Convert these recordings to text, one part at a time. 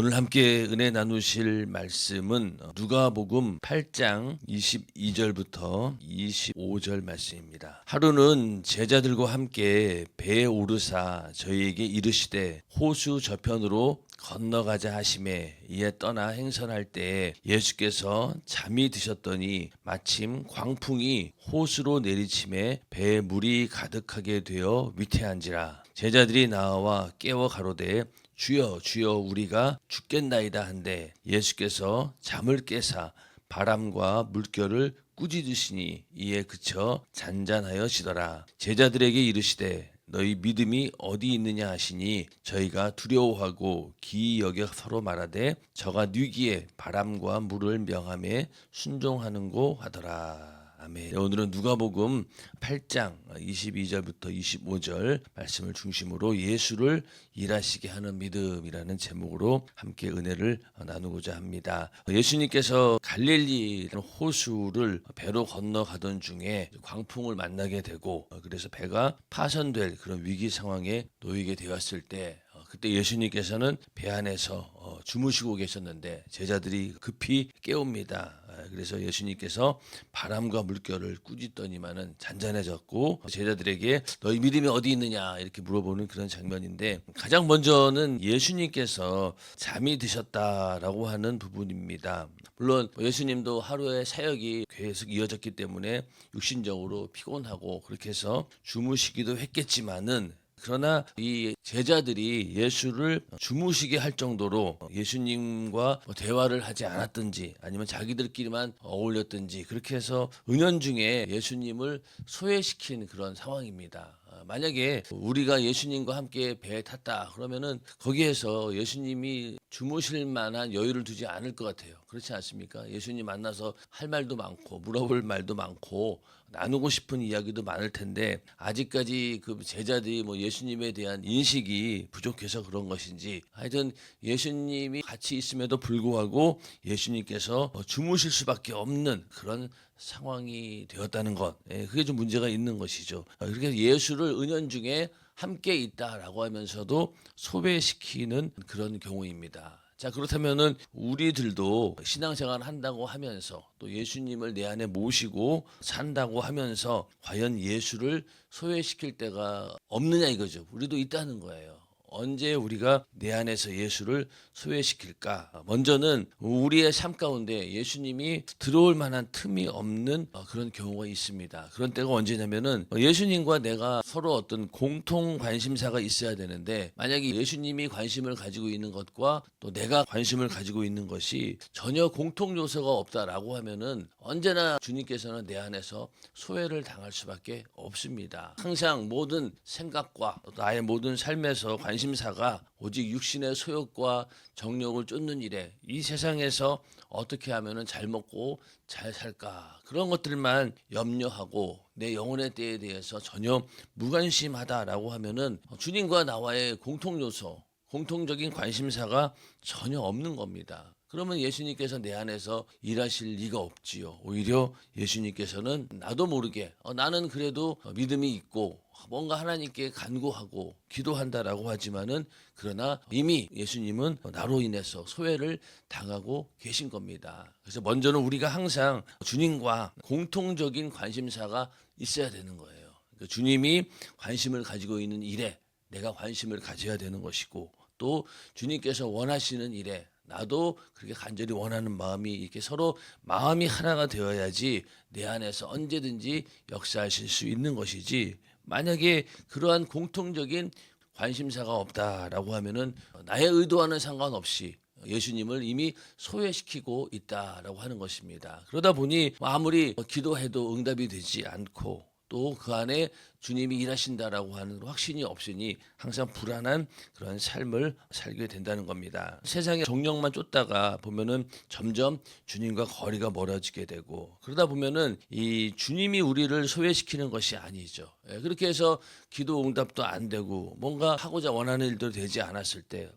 오늘 함께 은혜 나누실 말씀은 누가복음 8장 22절부터 25절 말씀입니다. 하루는 제자들과 함께 배에 오르사 저희에게 이르시되 호수 저편으로 건너가자 하심에 이에 떠나 행선할 때에 예수께서 잠이 드셨더니 마침 광풍이 호수로 내리침에 배에 물이 가득하게 되어 위태한지라. 제자들이 나와 깨워 가로되 주여 주여 우리가 죽겠나이다 한데 예수께서 잠을 깨사 바람과 물결을 꾸짖으시니 이에 그쳐 잔잔하여지더라. 제자들에게 이르시되 너희 믿음이 어디 있느냐 하시니 저희가 두려워하고 기이 여겨 서로 말하되 저가 뉘기에 바람과 물을 명함에 순종하는고 하더라. 아멘. 오늘은 누가복음 8장 22절부터 25절 말씀을 중심으로 예수를 일하시게 하는 믿음이라는 제목으로 함께 은혜를 나누고자 합니다. 예수님께서 갈릴리 호수를 배로 건너가던 중에 광풍을 만나게 되고 그래서 배가 파손될 그런 위기 상황에 놓이게 되었을 때 그때 예수님께서는 배 안에서 주무시고 계셨는데 제자들이 급히 깨웁니다. 그래서 예수님께서 바람과 물결을 꾸짖더니만은 잔잔해졌고 제자들에게 너희 믿음이 어디 있느냐 이렇게 물어보는 그런 장면인데 가장 먼저는 예수님께서 잠이 드셨다라고 하는 부분입니다. 물론 예수님도 하루에 사역이 계속 이어졌기 때문에 육신적으로 피곤하고 그렇게 해서 주무시기도 했겠지만은 그러나 이 제자들이 예수를 주무시게 할 정도로 예수님과 대화를 하지 않았든지 아니면 자기들끼리만 어울렸든지 그렇게 해서 은연중에 예수님을 소외시킨 그런 상황입니다. 만약에 우리가 예수님과 함께 배에 탔다 그러면은 거기에서 예수님이 주무실 만한 여유를 두지 않을 것 같아요. 그렇지 않습니까? 예수님 만나서 할 말도 많고 물어볼 말도 많고 나누고 싶은 이야기도 많을 텐데 아직까지 그 제자들이 예수님에 대한 인식이 부족해서 그런 것인지 하여튼 예수님이 같이 있음에도 불구하고 예수님께서 주무실 수밖에 없는 그런 상황이 되었다는 것, 그게 좀 문제가 있는 것이죠. 그렇게 예수를 은연중에 함께 있다라고 하면서도 소외시키는 그런 경우입니다. 자, 그렇다면은 우리들도 신앙생활을 한다고 하면서 또 예수님을 내 안에 모시고 산다고 하면서 과연 예수를 소외시킬 때가 없느냐 이거죠. 우리도 있다는 거예요. 언제 우리가 내 안에서 예수를 소외시킬까? 먼저는 우리의 삶 가운데 예수님이 들어올 만한 틈이 없는 그런 경우가 있습니다. 그런 때가 언제냐면은 예수님과 내가 서로 어떤 공통 관심사가 있어야 되는데 만약에 예수님이 관심을 가지고 있는 것과 또 내가 관심을 가지고 있는 것이 전혀 공통 요소가 없다라고 하면은 언제나 주님께서는 내 안에서 소외를 당할 수밖에 없습니다. 항상 모든 생각과 나의 모든 삶에서 관심사가 오직 육신의 소욕과 정욕을 쫓는 일에 이 세상에서 어떻게 하면은 잘 먹고 잘 살까 그런 것들만 염려하고 내 영혼의 때에 대해서 전혀 무관심하다라고 하면은 주님과 나와의 공통 요소, 공통적인 관심사가 전혀 없는 겁니다. 그러면 예수님께서 내 안에서 일하실 리가 없지요. 오히려 예수님께서는 나도 모르게 나는 그래도 믿음이 있고 뭔가 하나님께 간구하고 기도한다라고 하지만은 그러나 이미 예수님은 나로 인해서 소외를 당하고 계신 겁니다. 그래서 먼저는 우리가 항상 주님과 공통적인 관심사가 있어야 되는 거예요. 그러니까 주님이 관심을 가지고 있는 일에 내가 관심을 가져야 되는 것이고 또 주님께서 원하시는 일에 나도 그렇게 간절히 원하는 마음이 이렇게 서로 마음이 하나가 되어야지 내 안에서 언제든지 역사하실 수 있는 것이지 만약에 그러한 공통적인 관심사가 없다라고 하면은 나의 의도와는 상관없이 예수님을 이미 소외시키고 있다라고 하는 것입니다. 그러다 보니 아무리 기도해도 응답이 되지 않고 또 그 안에 주님이 일하신다라고 하는 확신이 없으니 항상 불안한 그런 삶을 살게 된다는 겁니다. 세상의 정령만 쫓다가 보면은 점점 주님과 거리가 멀어지게 되고 그러다 보면은 이 주님이 우리를 소외시키는 것이 아니죠. 그렇게 해서 기도 응답도 안 되고 뭔가 하고자 원하는 일도 되지 않았을 때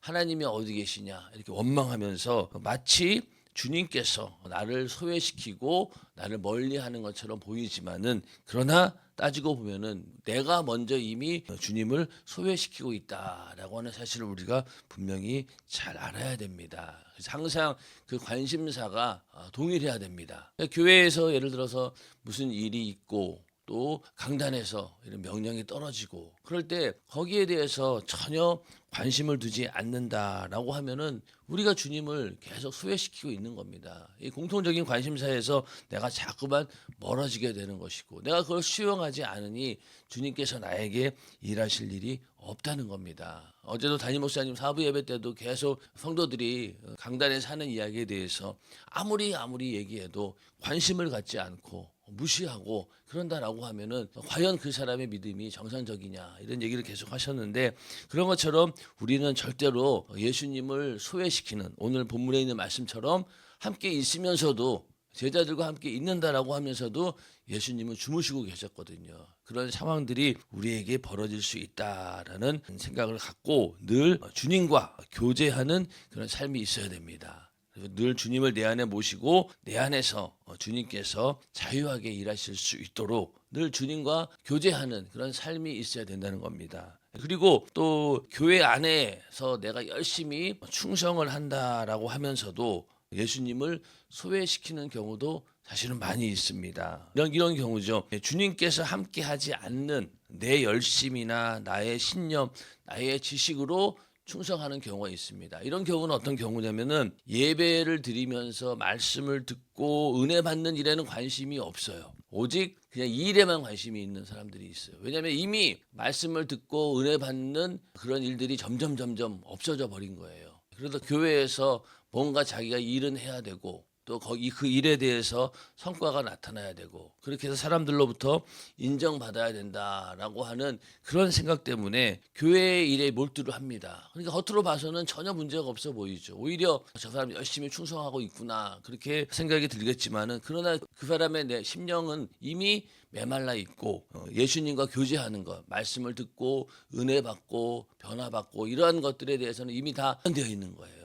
하나님이 어디 계시냐 이렇게 원망하면서 마치 주님께서 나를 소외시키고 나를 멀리하는 것처럼 보이지만은 그러나 따지고 보면은 내가 먼저 이미 주님을 소외시키고 있다라고 하는 사실을 우리가 분명히 잘 알아야 됩니다. 그래서 항상 그 관심사가 동일해야 됩니다. 교회에서 예를 들어서 무슨 일이 있고 또 강단에서 이런 명령이 떨어지고 그럴 때 거기에 대해서 전혀 관심을 두지 않는다라고 하면은 우리가 주님을 계속 소외시키고 있는 겁니다. 이 공통적인 관심사에서 내가 자꾸만 멀어지게 되는 것이고 내가 그걸 수용하지 않으니 주님께서 나에게 일하실 일이 없다는 겁니다. 어제도 담임 목사님 사부 예배 때도 계속 성도들이 강단에서 하는 이야기에 대해서 아무리 얘기해도 관심을 갖지 않고 무시하고 그런다라고 하면은 과연 그 사람의 믿음이 정상적이냐 이런 얘기를 계속 하셨는데 그런 것처럼 우리는 절대로 예수님을 소외시키는 오늘 본문에 있는 말씀처럼 함께 있으면서도 제자들과 함께 있는다라고 하면서도 예수님은 주무시고 계셨거든요. 그런 상황들이 우리에게 벌어질 수 있다라는 생각을 갖고 늘 주님과 교제하는 그런 삶이 있어야 됩니다. 늘 주님을 내 안에 모시고 내 안에서 주님께서 자유하게 일하실 수 있도록 늘 주님과 교제하는 그런 삶이 있어야 된다는 겁니다. 그리고 또 교회 안에서 내가 열심히 충성을 한다라고 하면서도 예수님을 소외시키는 경우도 사실은 많이 있습니다. 이런 경우죠. 주님께서 함께하지 않는 내 열심이나 나의 신념, 나의 지식으로 충성하는 경우가 있습니다. 이런 경우는 어떤 경우냐면은 예배를 드리면서 말씀을 듣고 은혜 받는 일에는 관심이 없어요. 오직 그냥 이 일에만 관심이 있는 사람들이 있어요. 왜냐하면 이미 말씀을 듣고 은혜 받는 그런 일들이 점점 없어져 버린 거예요. 그래서 교회에서 뭔가 자기가 일은 해야 되고 또 거기 그 일에 대해서 성과가 나타나야 되고 그렇게 해서 사람들로부터 인정받아야 된다라고 하는 그런 생각 때문에 교회의 일에 몰두를 합니다. 그러니까 겉으로 봐서는 전혀 문제가 없어 보이죠. 오히려 저 사람 열심히 충성하고 있구나 그렇게 생각이 들겠지만은 그러나 그 사람의 내 심령은 이미 메말라 있고 예수님과 교제하는 것, 말씀을 듣고 은혜 받고 변화받고 이러한 것들에 대해서는 이미 다 되어 있는 거예요.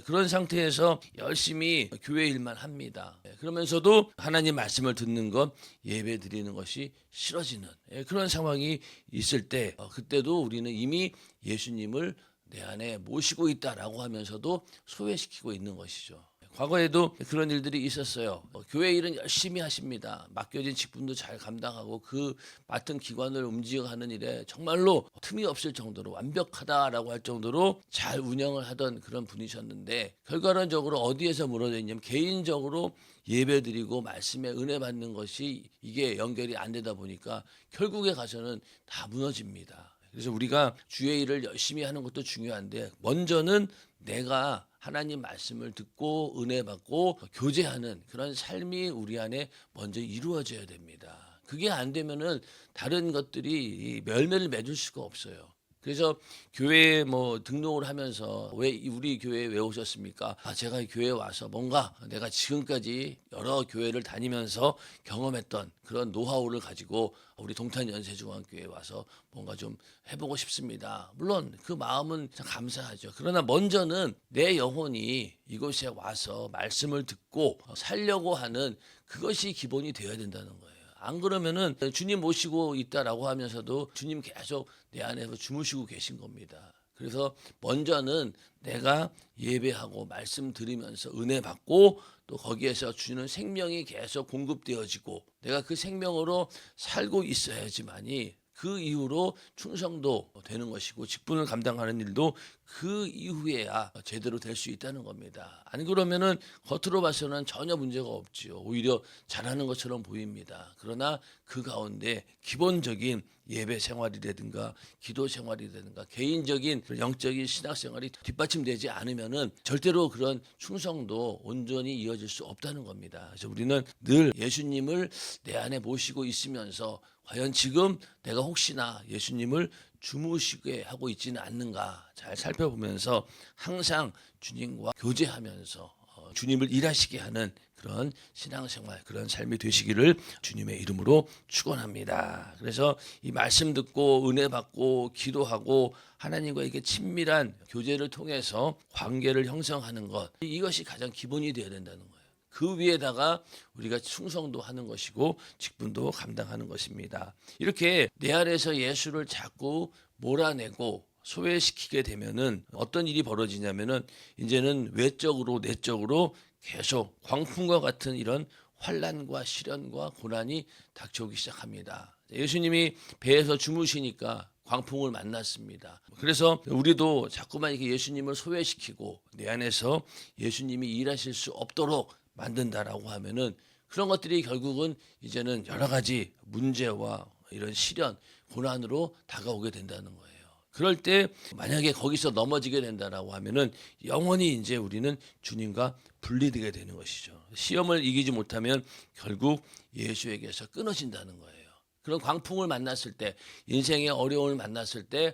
그런 상태에서 열심히 교회 일만 합니다. 그러면서도 하나님 말씀을 듣는 것, 예배 드리는 것이 싫어지는 그런 상황이 있을 때 그때도 우리는 이미 예수님을 내 안에 모시고 있다라고 하면서도 소외시키고 있는 것이죠. 과거에도 그런 일들이 있었어요. 교회 일은 열심히 하십니다. 맡겨진 직분도 잘 감당하고 그 맡은 기관을 움직여가는 일에 정말로 틈이 없을 정도로 완벽하다라고 할 정도로 잘 운영을 하던 그런 분이셨는데 결과론적으로 어디에서 무너져 있냐면 개인적으로 예배드리고 말씀에 은혜 받는 것이 이게 연결이 안 되다 보니까 결국에 가서는 다 무너집니다. 그래서 우리가 주의 일을 열심히 하는 것도 중요한데 먼저는 내가 하나님 말씀을 듣고 은혜 받고 교제하는 그런 삶이 우리 안에 먼저 이루어져야 됩니다. 그게 안 되면은 다른 것들이 열매를 맺을 수가 없어요. 그래서 교회에 등록을 하면서 왜 우리 교회에 왜 오셨습니까? 제가 이 교회에 와서 뭔가 내가 지금까지 여러 교회를 다니면서 경험했던 그런 노하우를 가지고 우리 동탄연세중앙교회에 와서 뭔가 좀 해보고 싶습니다. 물론 그 마음은 참 감사하죠. 그러나 먼저는 내 영혼이 이곳에 와서 말씀을 듣고 살려고 하는 그것이 기본이 되어야 된다는 거예요. 안 그러면은 주님 모시고 있다라고 하면서도 주님 계속 내 안에서 주무시고 계신 겁니다. 그래서 먼저는 내가 예배하고 말씀 들으면서 은혜 받고 또 거기에서 주는 생명이 계속 공급되어지고 내가 그 생명으로 살고 있어야지만이 그 이후로 충성도 되는 것이고 직분을 감당하는 일도 그 이후에야 제대로 될 수 있다는 겁니다. 안 그러면은 겉으로 봐서는 전혀 문제가 없지요. 오히려 잘하는 것처럼 보입니다. 그러나 그 가운데 기본적인 예배 생활이라든가 기도 생활이라든가 개인적인 영적인 신학 생활이 뒷받침되지 않으면은 절대로 그런 충성도 온전히 이어질 수 없다는 겁니다. 그래서 우리는 늘 예수님을 내 안에 모시고 있으면서 과연 지금 내가 혹시나 예수님을 주무시게 하고 있지는 않는가 잘 살펴보면서 항상 주님과 교제하면서 주님을 일하시게 하는 그런 신앙생활, 그런 삶이 되시기를 주님의 이름으로 축원합니다. 그래서 이 말씀 듣고 은혜 받고 기도하고 하나님과 이렇게 친밀한 교제를 통해서 관계를 형성하는 것, 이것이 가장 기본이 되어야 된다는 거예요. 그 위에다가 우리가 충성도 하는 것이고 직분도 감당하는 것입니다. 이렇게 내 안에서 예수를 자꾸 몰아내고 소외시키게 되면은 어떤 일이 벌어지냐면은 이제는 외적으로 내적으로 계속 광풍과 같은 이런 환난과 시련과 고난이 닥쳐오기 시작합니다. 예수님이 배에서 주무시니까 광풍을 만났습니다. 그래서 우리도 자꾸만 이렇게 예수님을 소외시키고 내 안에서 예수님이 일하실 수 없도록 만든다라고 하면은 그런 것들이 결국은 이제는 여러 가지 문제와 이런 시련, 고난으로 다가오게 된다는 거예요. 그럴 때 만약에 거기서 넘어지게 된다라고 하면은 영원히 이제 우리는 주님과 분리되게 되는 것이죠. 시험을 이기지 못하면 결국 예수에게서 끊어진다는 거예요. 그런 광풍을 만났을 때, 인생의 어려움을 만났을 때,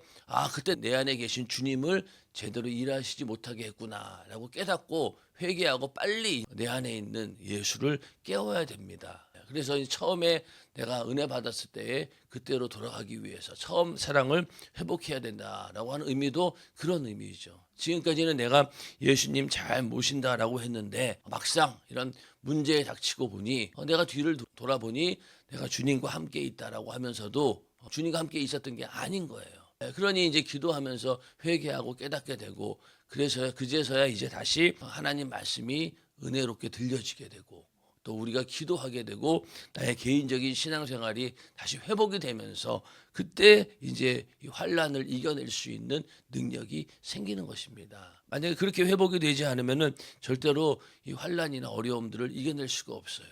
그때 내 안에 계신 주님을 제대로 일하시지 못하게 했구나라고 깨닫고 회개하고 빨리 내 안에 있는 예수를 깨워야 됩니다. 그래서 처음에 내가 은혜 받았을 때에 그때로 돌아가기 위해서 처음 사랑을 회복해야 된다라고 하는 의미도 그런 의미이죠. 지금까지는 내가 예수님 잘 모신다라고 했는데 막상 이런 문제에 닥치고 보니 내가 뒤를 돌아보니 내가 주님과 함께 있다라고 하면서도 주님과 함께 있었던 게 아닌 거예요. 그러니 이제 기도하면서 회개하고 깨닫게 되고 그제서야 이제 다시 하나님 말씀이 은혜롭게 들려지게 되고 또 우리가 기도하게 되고 나의 개인적인 신앙생활이 다시 회복이 되면서 그때 이제 이 환란을 이겨낼 수 있는 능력이 생기는 것입니다. 만약에 그렇게 회복이 되지 않으면은 절대로 이 환란이나 어려움들을 이겨낼 수가 없어요.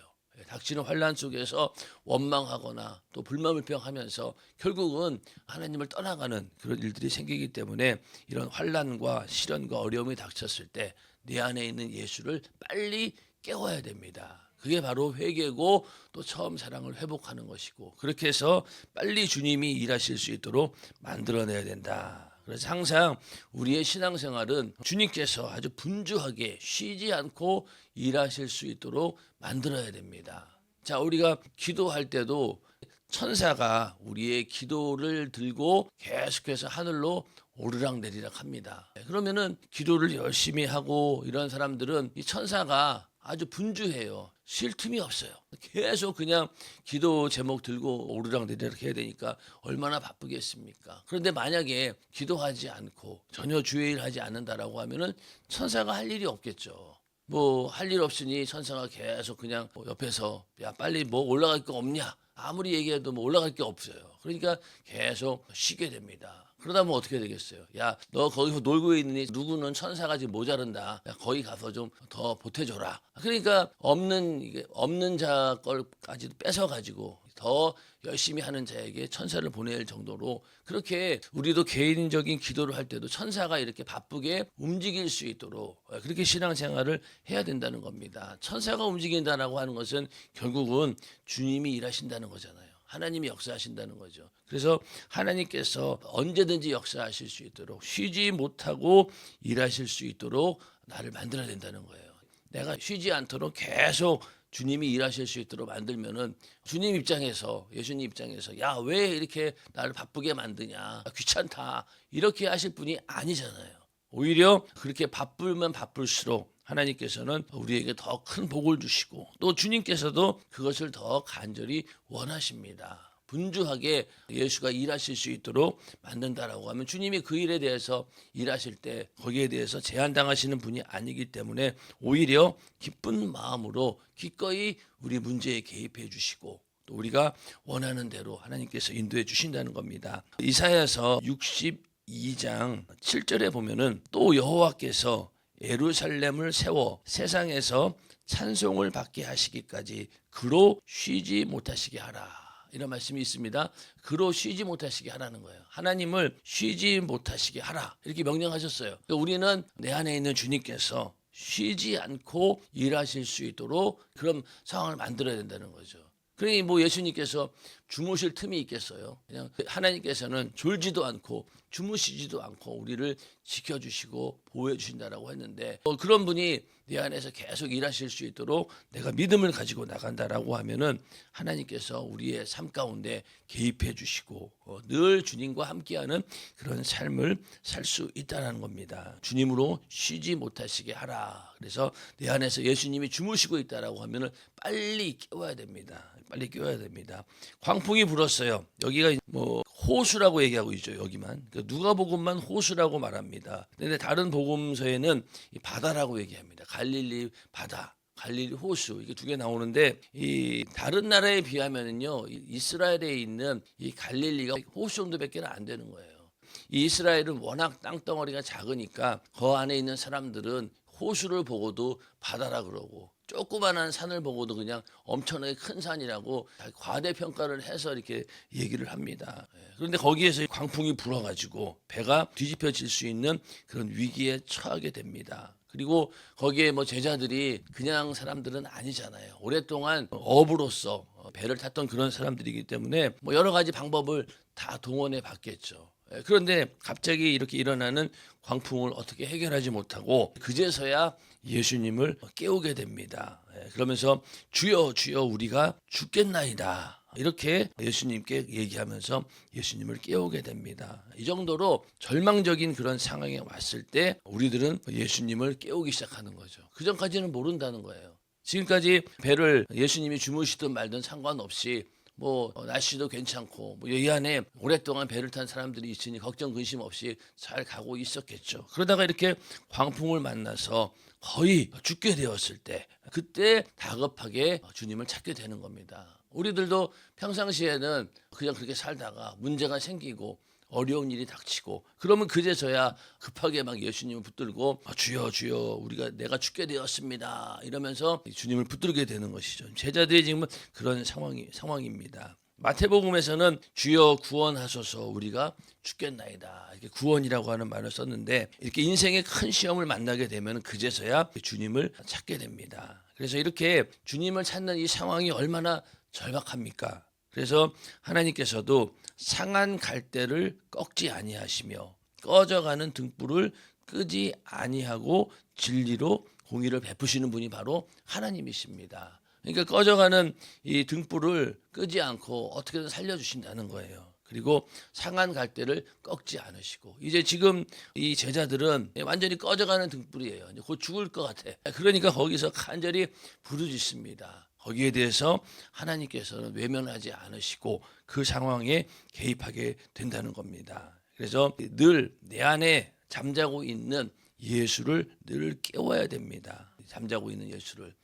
닥치는 환란 속에서 원망하거나 또 불만불평하면서 결국은 하나님을 떠나가는 그런 일들이 생기기 때문에 이런 환란과 시련과 어려움이 닥쳤을 때 내 안에 있는 예수를 빨리 깨워야 됩니다. 그게 바로 회개고 또 처음 사랑을 회복하는 것이고 그렇게 해서 빨리 주님이 일하실 수 있도록 만들어내야 된다. 그래서 항상 우리의 신앙생활은 주님께서 아주 분주하게 쉬지 않고 일하실 수 있도록 만들어야 됩니다. 자, 우리가 기도할 때도 천사가 우리의 기도를 들고 계속해서 하늘로 오르락내리락 합니다. 그러면은 기도를 열심히 하고 이런 사람들은 이 천사가 아주 분주해요. 쉴 틈이 없어요. 계속 그냥 기도 제목 들고 오르락내리락 해야 되니까 얼마나 바쁘겠습니까? 그런데 만약에 기도하지 않고 전혀 주의 일 하지 않는다라고 하면은 천사가 할 일이 없겠죠. 뭐 할 일 없으니 천사가 계속 그냥 옆에서 야 빨리 뭐 올라갈 거 없냐? 아무리 얘기해도 뭐 올라갈 게 없어요. 그러니까 계속 쉬게 됩니다. 그러다 보면 어떻게 되겠어요? 야, 너 거기서 놀고 있느니 누구는 천사가 지금 모자른다. 야, 거기 가서 좀 더 보태줘라. 그러니까 없는 자 걸까지도 뺏어 가지고 더 열심히 하는 자에게 천사를 보낼 정도로 그렇게 우리도 개인적인 기도를 할 때도 천사가 이렇게 바쁘게 움직일 수 있도록 그렇게 신앙생활을 해야 된다는 겁니다. 천사가 움직인다라고 하는 것은 결국은 주님이 일하신다는 거잖아요. 하나님이 역사하신다는 거죠. 그래서 하나님께서 언제든지 역사하실 수 있도록 쉬지 못하고 일하실 수 있도록 나를 만들어야 된다는 거예요. 내가 쉬지 않도록 계속 주님이 일하실 수 있도록 만들면은 주님 입장에서 예수님 입장에서 야, 왜 이렇게 나를 바쁘게 만드냐 귀찮다 이렇게 하실 분이 아니잖아요. 오히려 그렇게 바쁘면 바쁠수록 하나님께서는 우리에게 더 큰 복을 주시고 또 주님께서도 그것을 더 간절히 원하십니다. 분주하게 예수가 일하실 수 있도록 만든다라고 하면 주님이 그 일에 대해서 일하실 때 거기에 대해서 제한당하시는 분이 아니기 때문에 오히려 기쁜 마음으로 기꺼이 우리 문제에 개입해 주시고 또 우리가 원하는 대로 하나님께서 인도해 주신다는 겁니다. 이사야서 62장 7절에 보면은 또 여호와께서 예루살렘을 세워 세상에서 찬송을 받게 하시기까지 그로 쉬지 못하시게 하라. 이런 말씀이 있습니다. 그로 쉬지 못하시게 하라는 거예요. 하나님을 쉬지 못하시게 하라. 이렇게 명령하셨어요. 그러니까 우리는 내 안에 있는 주님께서 쉬지 않고 일하실 수 있도록 그런 상황을 만들어야 된다는 거죠. 그러니 뭐 예수님께서 주무실 틈이 있겠어요? 그냥 하나님께서는 졸지도 않고 주무시지도 않고 우리를 지켜주시고 보호해 주신다라고 했는데 그런 분이 내 안에서 계속 일하실 수 있도록 내가 믿음을 가지고 나간다라고 하면은 하나님께서 우리의 삶 가운데 개입해 주시고 늘 주님과 함께하는 그런 삶을 살 수 있다는 겁니다. 주님으로 쉬지 못하시게 하라. 그래서 내 안에서 예수님이 주무시고 있다라고 하면은 빨리 깨워야 됩니다. 빨리 깨워야 됩니다. 광풍이 불었어요. 여기가 뭐 호수라고 얘기하고 있죠. 여기만 누가복음만 호수라고 말합니다. 근데 다른 복음서에는 이 바다라고 얘기합니다. 갈릴리 바다, 갈릴리 호수 이게 두 개 나오는데 이 다른 나라에 비하면은요 이스라엘에 있는 이 갈릴리가 호수 정도밖에 안 되는 거예요. 이 이스라엘은 워낙 땅덩어리가 작으니까 그 안에 있는 사람들은 호수를 보고도 바다라 그러고 조그만한 산을 보고도 그냥 엄청나게 큰 산이라고 과대평가를 해서 이렇게 얘기를 합니다. 그런데 거기에서 광풍이 불어가지고 배가 뒤집혀질 수 있는 그런 위기에 처하게 됩니다. 그리고 거기에 뭐 제자들이 그냥 사람들은 아니잖아요. 오랫동안 어부로서 배를 탔던 그런 사람들이기 때문에 뭐 여러 가지 방법을 다 동원해 봤겠죠. 그런데 갑자기 이렇게 일어나는 광풍을 어떻게 해결하지 못하고 그제서야 예수님을 깨우게 됩니다. 그러면서 주여 주여 우리가 죽겠나이다. 이렇게 예수님께 얘기하면서 예수님을 깨우게 됩니다. 이 정도로 절망적인 그런 상황에 왔을 때 우리들은 예수님을 깨우기 시작하는 거죠. 그전까지는 모른다는 거예요. 지금까지 배를 예수님이 주무시든 말든 상관없이 뭐 날씨도 괜찮고 뭐 이 안에 오랫동안 배를 탄 사람들이 있으니 걱정 근심 없이 잘 가고 있었겠죠. 그러다가 이렇게 광풍을 만나서 거의 죽게 되었을 때 그때 다급하게 주님을 찾게 되는 겁니다. 우리들도 평상시에는 그냥 그렇게 살다가 문제가 생기고 어려운 일이 닥치고 그러면 그제서야 급하게 막 예수님을 붙들고 주여 주여 우리가 내가 죽게 되었습니다 이러면서 주님을 붙들게 되는 것이죠. 제자들이 지금 그런 상황입니다. 마태복음에서는 주여 구원하소서 우리가 죽겠나이다 이렇게 구원이라고 하는 말을 썼는데 이렇게 인생의 큰 시험을 만나게 되면 그제서야 주님을 찾게 됩니다. 그래서 이렇게 주님을 찾는 이 상황이 얼마나 절박합니까? 그래서 하나님께서도 상한 갈대를 꺾지 아니하시며 꺼져가는 등불을 끄지 아니하고 진리로 공의를 베푸시는 분이 바로 하나님이십니다. 그러니까 꺼져가는 이 등불을 끄지 않고 어떻게든 살려주신다는 거예요. 그리고 상한 갈대를 꺾지 않으시고 이제 지금 이 제자들은 완전히 꺼져가는 등불이에요. 이제 곧 죽을 것 같아. 그러니까 거기서 간절히 부르짖습니다. 거기에 대해서 하나님께서는 외면하지 않으시고 그 상황에 개입하게 된다는 겁니다. 그래서 늘 내 안에 잠자고 있는 예수를 늘 깨워야 됩니다. 잠자고 있는 예수를.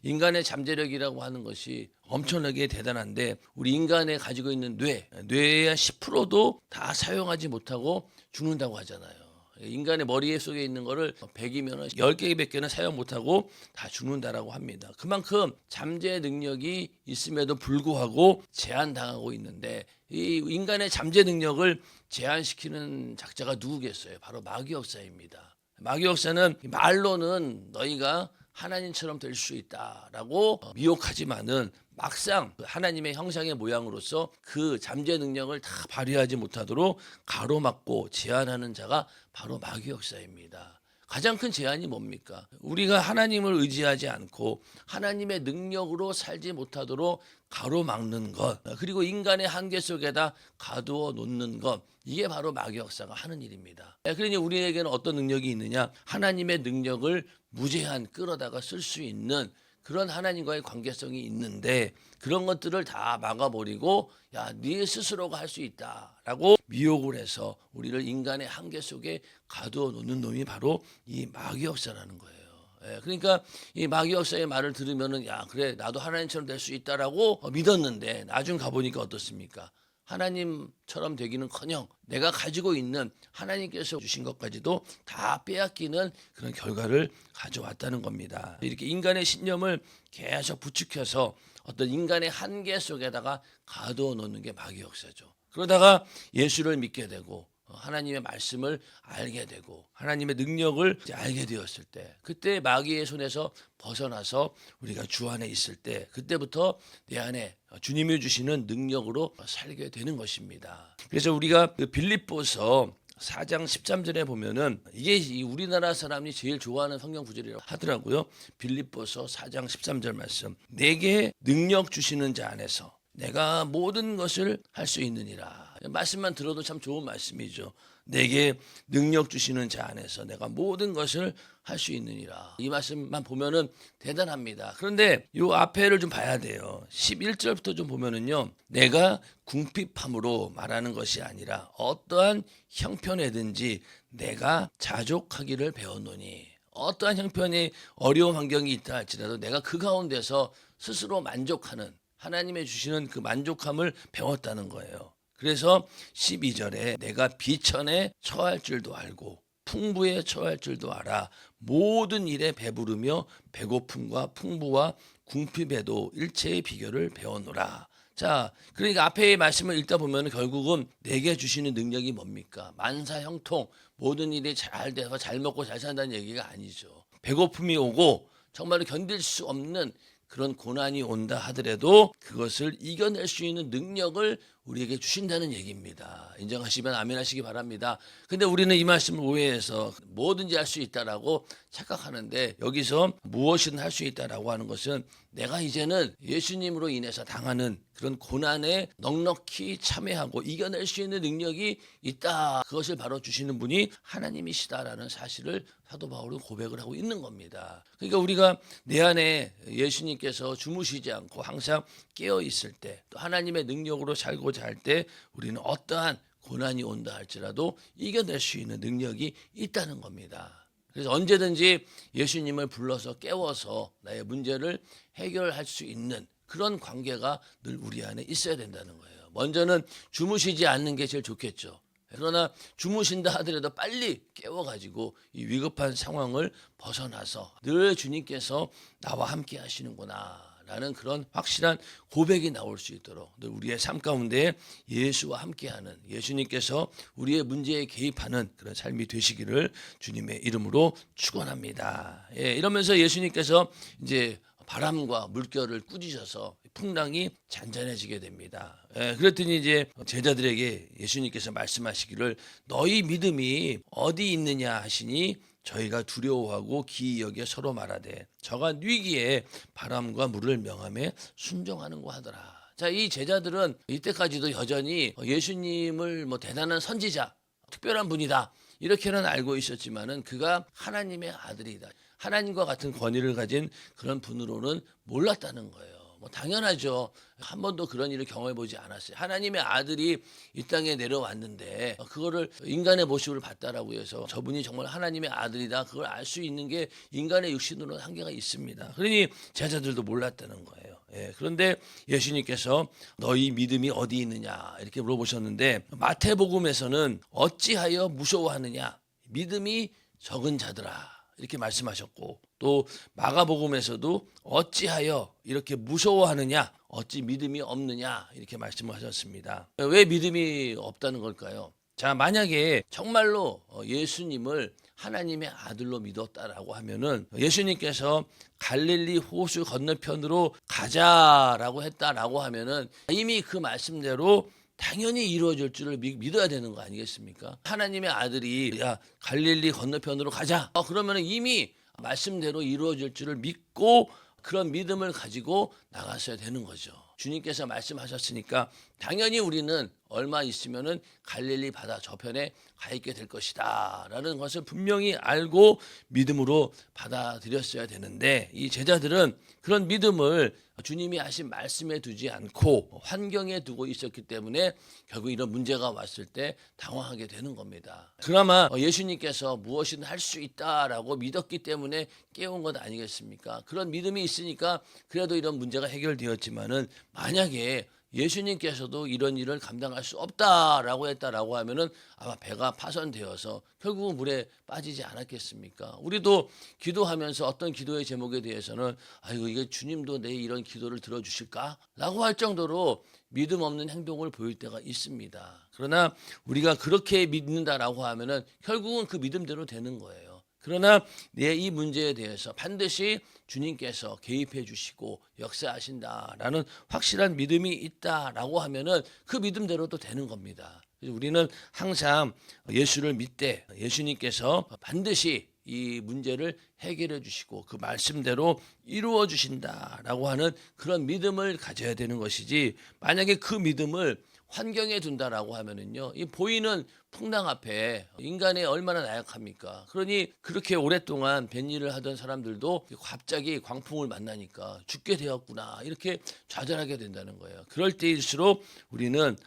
인간의 잠재력이라고 하는 것이 엄청나게 대단한데 우리 인간에 가지고 있는 뇌의 10%도 다 사용하지 못하고 죽는다고 하잖아요. 인간의 머리 속에 있는 거를 100이면 10개, 100개는 사용 못하고 다 죽는다라고 합니다. 그만큼 잠재 능력이 있음에도 불구하고 제한당하고 있는데 이 인간의 잠재 능력을 제한시키는 작자가 누구겠어요? 바로 마귀 역사입니다. 마귀 역사는 말로는 너희가 하나님처럼 될 수 있다라고 미혹하지만은 막상 하나님의 형상의 모양으로서 그 잠재 능력을 다 발휘하지 못하도록 가로막고 제한하는 자가 바로 마귀 역사입니다. 가장 큰 제한이 뭡니까? 우리가 하나님을 의지하지 않고 하나님의 능력으로 살지 못하도록 가로막는 것, 그리고 인간의 한계 속에다 가두어 놓는 것, 이게 바로 마귀 역사가 하는 일입니다. 그러니 우리에게는 어떤 능력이 있느냐? 하나님의 능력을 무제한 끌어다가 쓸 수 있는 그런 하나님과의 관계성이 있는데 그런 것들을 다 막아버리고 야, 네 스스로가 할 수 있다라고 미혹을 해서 우리를 인간의 한계 속에 가두어 놓는 놈이 바로 이 마귀 역사라는 거예요. 그러니까 이 마귀 역사의 말을 들으면은 야, 그래 나도 하나님처럼 될 수 있다라고 믿었는데 나중 가보니까 어떻습니까? 하나님처럼 되기는커녕 내가 가지고 있는 하나님께서 주신 것까지도 다 빼앗기는 그런 결과를 가져왔다는 겁니다. 이렇게 인간의 신념을 계속 부추겨서 어떤 인간의 한계 속에다가 가두어 놓는 게 마귀 역사죠. 그러다가 예수를 믿게 되고 하나님의 말씀을 알게 되고 하나님의 능력을 이제 알게 되었을 때, 그때 마귀의 손에서 벗어나서 우리가 주 안에 있을 때, 그때부터 내 안에 주님이 주시는 능력으로 살게 되는 것입니다. 그래서 우리가 그 빌립보서 4장 13절에 보면은 이게 우리나라 사람이 제일 좋아하는 성경 구절이라고 하더라고요. 빌립보서 4장 13절 말씀. 내게 능력 주시는 자 안에서 내가 모든 것을 할 수 있느니라. 말씀만 들어도 참 좋은 말씀이죠. 내게 능력 주시는 자 안에서 내가 모든 것을 할 수 있느니라. 이 말씀만 보면은 대단합니다. 그런데 이 앞에를 좀 봐야 돼요. 11절부터 좀 보면은요. 내가 궁핍함으로 말하는 것이 아니라 어떠한 형편에든지 내가 자족하기를 배웠노니, 어떠한 형편이 어려운 환경이 있다 할지라도 내가 그 가운데서 스스로 만족하는, 하나님의 주시는 그 만족함을 배웠다는 거예요. 그래서 12절에 내가 비천에 처할 줄도 알고 풍부에 처할 줄도 알아 모든 일에 배부르며 배고픔과 풍부와 궁핍에도 일체의 비결을 배웠노라. 자, 그러니까 앞에 말씀을 읽다 보면 결국은 내게 주시는 능력이 뭡니까? 만사형통, 모든 일이 잘 돼서 잘 먹고 잘 산다는 얘기가 아니죠. 배고픔이 오고 정말로 견딜 수 없는 그런 고난이 온다 하더라도 그것을 이겨낼 수 있는 능력을 우리에게 주신다는 얘기입니다. 인정하시면 아멘 하시기 바랍니다. 근데 우리는 이 말씀을 오해해서 뭐든지 할 수 있다라고 착각하는데, 여기서 무엇이든 할 수 있다라고 하는 것은 내가 이제는 예수님으로 인해서 당하는 그런 고난에 넉넉히 참여하고 이겨낼 수 있는 능력이 있다. 그것을 바로 주시는 분이 하나님이시다라는 사실을 사도 바울은 고백을 하고 있는 겁니다. 그러니까 우리가 내 안에 예수님께서 주무시지 않고 항상 깨어 있을 때, 또 하나님의 능력으로 살고자 할 때 우리는 어떠한 고난이 온다 할지라도 이겨낼 수 있는 능력이 있다는 겁니다. 그래서 언제든지 예수님을 불러서 깨워서 나의 문제를 해결할 수 있는 그런 관계가 늘 우리 안에 있어야 된다는 거예요. 먼저는 주무시지 않는 게 제일 좋겠죠. 그러나 주무신다 하더라도 빨리 깨워가지고 이 위급한 상황을 벗어나서 늘 주님께서 나와 함께 하시는구나 라는 그런 확실한 고백이 나올 수 있도록 늘 우리의 삶 가운데 예수와 함께하는, 예수님께서 우리의 문제에 개입하는 그런 삶이 되시기를 주님의 이름으로 축원합니다. 예, 이러면서 예수님께서 이제 바람과 물결을 꾸짖어서 풍랑이 잔잔해지게 됩니다. 그랬더니 이제 제자들에게 예수님께서 말씀하시기를 너희 믿음이 어디 있느냐 하시니 저희가 두려워하고 기이 여겨 서로 말하되 저간 위기에 바람과 물을 명함에 순종하는고 하더라. 자, 이 제자들은 이때까지도 여전히 예수님을 대단한 선지자, 특별한 분이다 이렇게는 알고 있었지만은 그가 하나님의 아들이다, 하나님과 같은 권위를 가진 그런 분으로는 몰랐다는 거예요. 당연하죠. 한 번도 그런 일을 경험해 보지 않았어요. 하나님의 아들이 이 땅에 내려왔는데 그거를 인간의 모습을 봤다라고 해서 저분이 정말 하나님의 아들이다 그걸 알 수 있는 게 인간의 육신으로는 한계가 있습니다. 그러니 제자들도 몰랐다는 거예요. 그런데 예수님께서 너희 믿음이 어디 있느냐 이렇게 물어보셨는데, 마태복음에서는 어찌하여 무서워하느냐 믿음이 적은 자들아 이렇게 말씀하셨고, 또 마가복음에서도 어찌하여 이렇게 무서워하느냐 어찌 믿음이 없느냐 이렇게 말씀을 하셨습니다. 왜 믿음이 없다는 걸까요? 자, 만약에 정말로 예수님을 하나님의 아들로 믿었다라고 하면은 예수님께서 갈릴리 호수 건너편으로 가자라고 했다라고 하면은 이미 그 말씀대로 당연히 이루어질 줄을 믿어야 되는 거 아니겠습니까? 하나님의 아들이 야 갈릴리 건너편으로 가자. 그러면 이미 말씀대로 이루어질 줄을 믿고 그런 믿음을 가지고 나갔어야 되는 거죠. 주님께서 말씀하셨으니까 당연히 우리는 얼마 있으면은 갈릴리 바다 저편에 가 있게 될 것이다 라는 것을 분명히 알고 믿음으로 받아들였어야 되는데, 이 제자들은 그런 믿음을 주님이 하신 말씀에 두지 않고 환경에 두고 있었기 때문에 결국 이런 문제가 왔을 때 당황하게 되는 겁니다. 그나마 예수님께서 무엇이든 할 수 있다라고 믿었기 때문에 깨운 것 아니겠습니까? 그런 믿음이 있으니까 그래도 이런 문제가 해결되었지만은 만약에 예수님께서도 이런 일을 감당할 수 없다라고 했다라고 하면은 아마 배가 파손되어서 결국은 물에 빠지지 않았겠습니까? 우리도 기도하면서 어떤 기도의 제목에 대해서는 아이고 이게 주님도 내 이런 기도를 들어주실까라고 할 정도로 믿음 없는 행동을 보일 때가 있습니다. 그러나 우리가 그렇게 믿는다라고 하면은 결국은 그 믿음대로 되는 거예요. 그러나 내 이 문제에 대해서 반드시 주님께서 개입해 주시고 역사하신다라는 확실한 믿음이 있다라고 하면은 그 믿음대로도 되는 겁니다. 그래서 우리는 항상 예수를 믿되 예수님께서 반드시 이 문제를 해결해 주시고 그 말씀대로 이루어 주신다라고 하는 그런 믿음을 가져야 되는 것이지, 만약에 그 믿음을 환경에 둔다라고 하면은요, 이 보이는 풍랑 앞에 인간이 얼마나 나약합니까? 그러니 그렇게 오랫동안 뱃일을 하던 사람들도 갑자기 광풍을 만나니까 죽게 되었구나 이렇게 좌절하게 된다는 거예요. 그럴 때일수록 우리는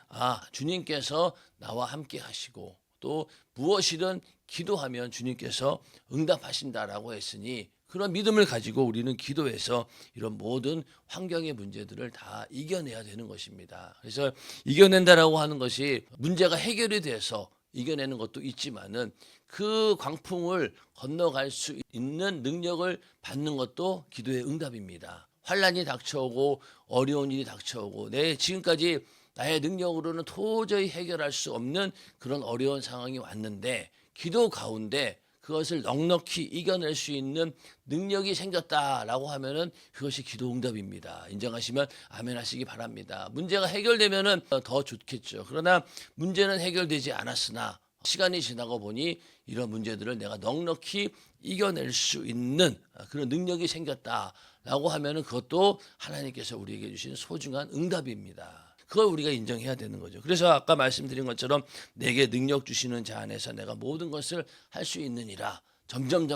주님께서 나와 함께 하시고 또 무엇이든 기도하면 주님께서 응답하신다라고 했으니 그런 믿음을 가지고 우리는 기도해서 이런 모든 환경의 문제들을 다 이겨내야 되는 것입니다. 그래서 이겨낸다라고 하는 것이 문제가 해결이 돼서 이겨내는 것도 있지만은 그 광풍을 건너갈 수 있는 능력을 받는 것도 기도의 응답입니다. 환란이 닥쳐오고 어려운 일이 닥쳐오고 지금까지 나의 능력으로는 도저히 해결할 수 없는 그런 어려운 상황이 왔는데 기도 가운데 그것을 넉넉히 이겨낼 수 있는 능력이 생겼다라고 하면은 그것이 기도 응답입니다. 인정하시면 아멘 하시기 바랍니다. 문제가 해결되면은 더 좋겠죠. 그러나 문제는 해결되지 않았으나 시간이 지나고 보니 이런 문제들을 내가 넉넉히 이겨낼 수 있는 그런 능력이 생겼다라고 하면은 그것도 하나님께서 우리에게 주신 소중한 응답입니다. 그걸 우리가 인정해야 되는 거죠. 그래서 아까 말씀드린 것처럼 내게 능력 주시는 자 안에서 내가 모든 것을 할 수 있느니라. 점점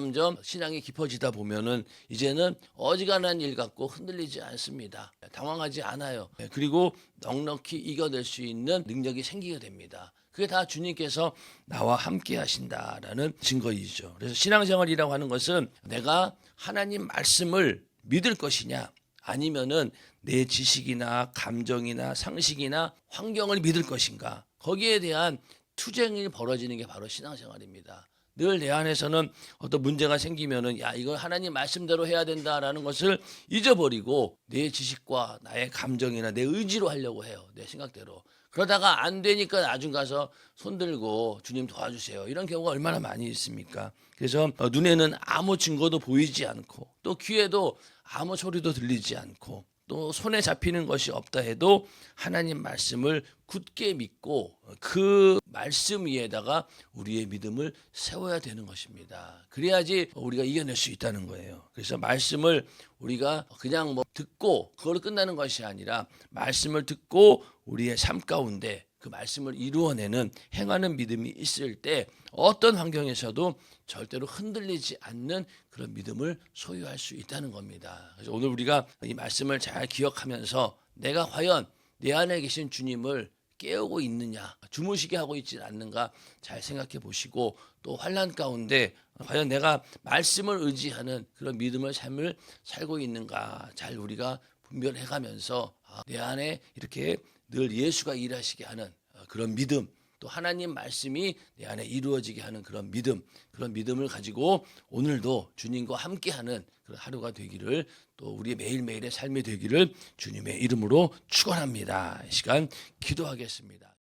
신앙이 깊어지다 보면은 이제는 어지간한 일 갖고 흔들리지 않습니다. 당황하지 않아요. 그리고 넉넉히 이겨낼 수 있는 능력이 생기게 됩니다. 그게 다 주님께서 나와 함께 하신다라는 증거이죠. 그래서 신앙생활이라고 하는 것은 내가 하나님 말씀을 믿을 것이냐 아니면은 내 지식이나 감정이나 상식이나 환경을 믿을 것인가, 거기에 대한 투쟁이 벌어지는 게 바로 신앙생활입니다. 늘 내 안에서는 어떤 문제가 생기면은 이걸 하나님 말씀대로 해야 된다라는 것을 잊어버리고 내 지식과 나의 감정이나 내 의지로 하려고 해요. 내 생각대로. 그러다가 안 되니까 나중 가서 손들고 주님 도와주세요. 이런 경우가 얼마나 많이 있습니까? 그래서 눈에는 아무 증거도 보이지 않고 또 귀에도 아무 소리도 들리지 않고 또 손에 잡히는 것이 없다 해도 하나님 말씀을 굳게 믿고 그 말씀 위에다가 우리의 믿음을 세워야 되는 것입니다. 그래야지 우리가 이겨낼 수 있다는 거예요. 그래서 말씀을 우리가 그냥 듣고 그걸로 끝나는 것이 아니라 말씀을 듣고 우리의 삶 가운데 그 말씀을 이루어내는 행하는 믿음이 있을 때 어떤 환경에서도 절대로 흔들리지 않는 그런 믿음을 소유할 수 있다는 겁니다. 그래서 오늘 우리가 이 말씀을 잘 기억하면서 내가 과연 내 안에 계신 주님을 깨우고 있느냐, 주무시게 하고 있지 않는가 잘 생각해 보시고, 또 환난 가운데 과연 내가 말씀을 의지하는 그런 믿음의 삶을 살고 있는가 잘 우리가 분별해 가면서 내 안에 이렇게 늘 예수가 일하시게 하는 그런 믿음, 또 하나님 말씀이 내 안에 이루어지게 하는 그런 믿음, 그런 믿음을 가지고 오늘도 주님과 함께하는 그런 하루가 되기를, 또 우리의 매일매일의 삶이 되기를 주님의 이름으로 축원합니다. 이 시간 기도하겠습니다.